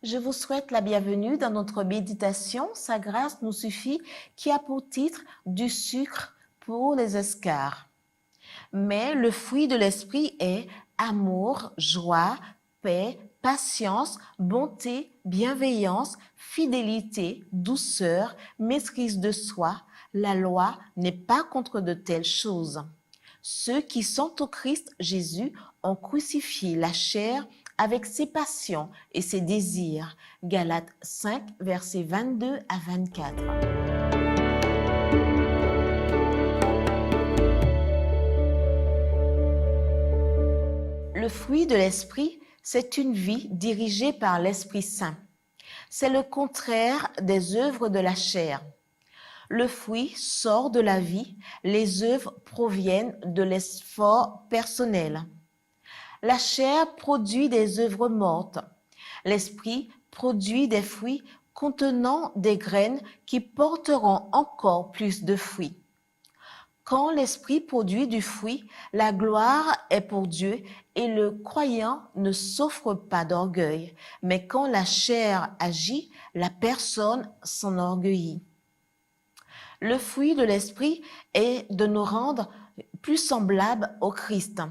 Je vous souhaite la bienvenue dans notre méditation Sa grâce nous suffit qui a pour titre Du sucre pour les escarres. Mais le fruit de l'esprit est amour, joie, paix, patience, bonté, bienveillance, fidélité, douceur, maîtrise de soi. La loi n'est pas contre de telles choses. Ceux qui sont au Christ Jésus ont crucifié la chair avec ses passions et ses désirs. Galates 5, versets 22 à 24. Le fruit de l'esprit, c'est une vie dirigée par l'Esprit Saint. C'est le contraire des œuvres de la chair. Le fruit sort de la vie, les œuvres proviennent de l'effort personnel. La chair produit des œuvres mortes. L'esprit produit des fruits contenant des graines qui porteront encore plus de fruits. Quand l'esprit produit du fruit, la gloire est pour Dieu et le croyant ne souffre pas d'orgueil. Mais quand la chair agit, la personne s'enorgueillit. Le fruit de l'esprit est de nous rendre plus semblables au Christ.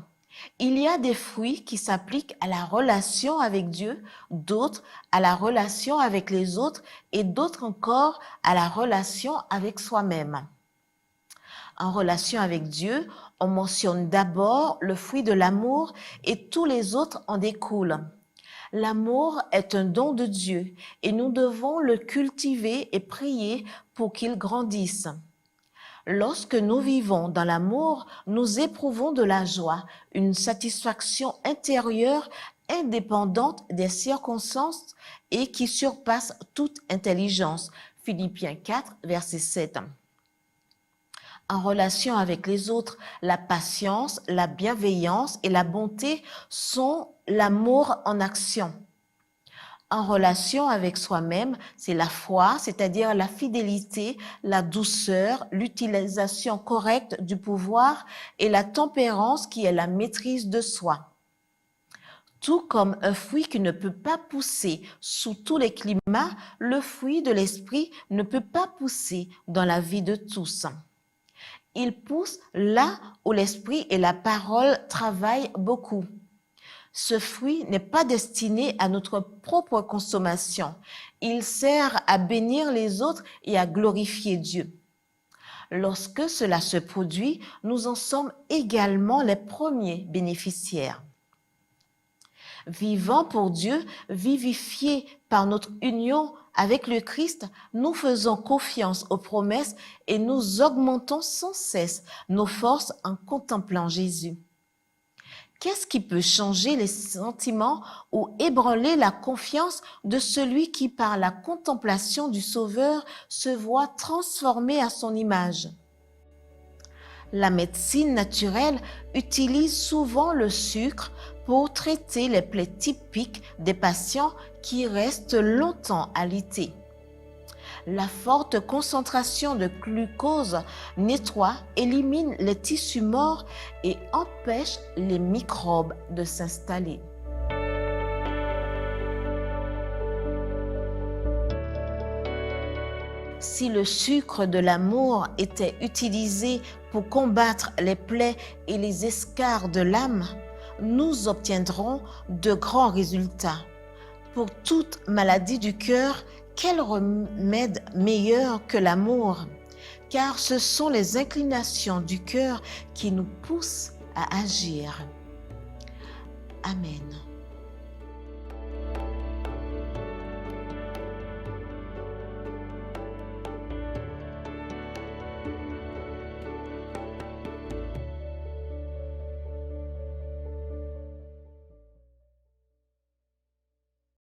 Il y a des fruits qui s'appliquent à la relation avec Dieu, d'autres à la relation avec les autres et d'autres encore à la relation avec soi-même. En relation avec Dieu, on mentionne d'abord le fruit de l'amour et tous les autres en découlent. L'amour est un don de Dieu et nous devons le cultiver et prier pour qu'il grandisse. Lorsque nous vivons dans l'amour, nous éprouvons de la joie, une satisfaction intérieure indépendante des circonstances et qui surpasse toute intelligence. Philippiens 4, verset 7. En relation avec les autres, la patience, la bienveillance et la bonté sont l'amour en action. En relation avec soi-même, c'est la foi, c'est-à-dire la fidélité, la douceur, l'utilisation correcte du pouvoir et la tempérance qui est la maîtrise de soi. Tout comme un fruit qui ne peut pas pousser sous tous les climats, le fruit de l'esprit ne peut pas pousser dans la vie de tous. Il pousse là où l'esprit et la parole travaillent beaucoup. Ce fruit n'est pas destiné à notre propre consommation. Il sert à bénir les autres et à glorifier Dieu. Lorsque cela se produit, nous en sommes également les premiers bénéficiaires. Vivant pour Dieu, vivifiés par notre union avec le Christ, nous faisons confiance aux promesses et nous augmentons sans cesse nos forces en contemplant Jésus. Qu'est-ce qui peut changer les sentiments ou ébranler la confiance de celui qui, par la contemplation du Sauveur, se voit transformé à son image? La médecine naturelle utilise souvent le sucre pour traiter les plaies typiques des patients qui restent longtemps alités. La forte concentration de glucose nettoie, élimine les tissus morts et empêche les microbes de s'installer. Si le sucre de l'amour était utilisé pour combattre les plaies et les escarres de l'âme, nous obtiendrons de grands résultats. Pour toute maladie du cœur, quel remède meilleur que l'amour? Car ce sont les inclinations du cœur qui nous poussent à agir. Amen.